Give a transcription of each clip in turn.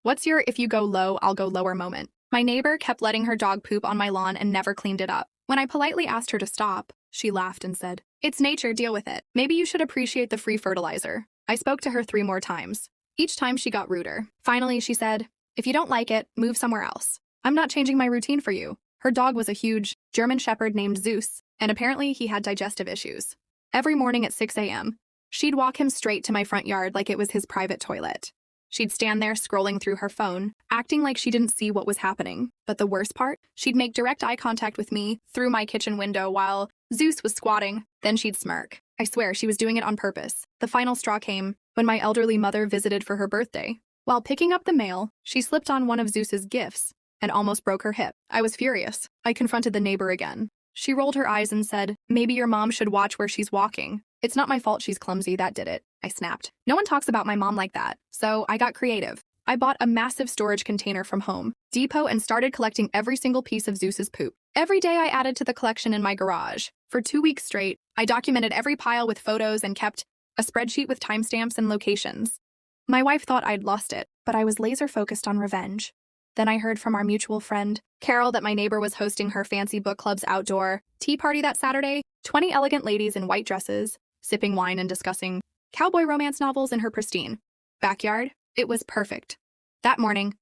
What's your if you go low, I'll go lower moment? My neighbor kept letting her dog poop on my lawn and never cleaned it up. When I politely asked her to stop, she laughed and said, "It's nature, deal with it. Maybe you should appreciate the free fertilizer." I spoke to her 3 more times. Each time she got ruder. Finally, she said, "If you don't like it, move somewhere else. I'm not changing my routine for you." Her dog was a huge German shepherd named Zeus, and apparently he had digestive issues. Every morning at 6 a.m., she'd walk him straight to my front yard like it was his private toilet. She'd stand there scrolling through her phone, acting like she didn't see what was happening. But the worst part? She'd make direct eye contact with me through my kitchen window while Zeus was squatting. Then she'd smirk. I swear she was doing it on purpose. The final straw came when my elderly mother visited for her birthday. While picking up the mail, she slipped on one of Zeus's gifts and almost broke her hip. I was furious. I confronted the neighbor again. She rolled her eyes and said, "Maybe your mom should watch where she's walking. It's not my fault she's clumsy, that did it." I snapped. No one talks about my mom like that. So I got creative. I bought a massive storage container from Home Depot and started collecting every single piece of Zeus's poop. Every day I added to the collection in my garage. For 2 weeks straight, I documented every pile with photos and kept a spreadsheet with timestamps and locations. My wife thought I'd lost it, but I was laser focused on revenge. Then I heard from our mutual friend, Carol, that my neighbor was hosting her fancy book club's outdoor tea party that Saturday. 20 elegant ladies in white dresses, sipping wine and discussing cowboy romance novels in her pristine backyard. It was perfect. That morning,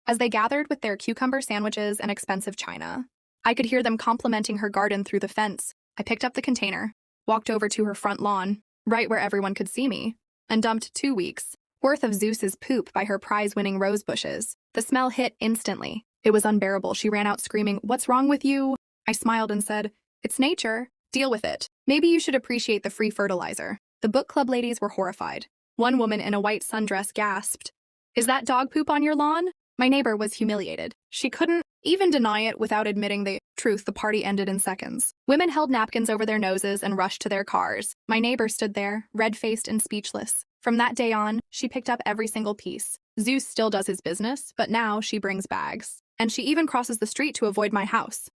as they gathered with their cucumber sandwiches and expensive china, I could hear them complimenting her garden through the fence. I picked up the container, walked over to her front lawn, right where everyone could see me, and dumped 2 weeks worth of Zeus's poop by her prize-winning rose bushes. The smell hit instantly. It was unbearable. She ran out screaming, "What's wrong with you?" I smiled and said, "It's nature. Deal with it. Maybe you should appreciate the free fertilizer." The book club ladies were horrified. One woman in a white sundress gasped, "Is that dog poop on your lawn?" My neighbor was humiliated. She couldn't even deny it without admitting the truth. The party ended in seconds. Women held napkins over their noses and rushed to their cars. My neighbor stood there, red-faced and speechless. From that day on, she picked up every single piece. Zeus still does his business, but now she brings bags. And she even crosses the street to avoid my house.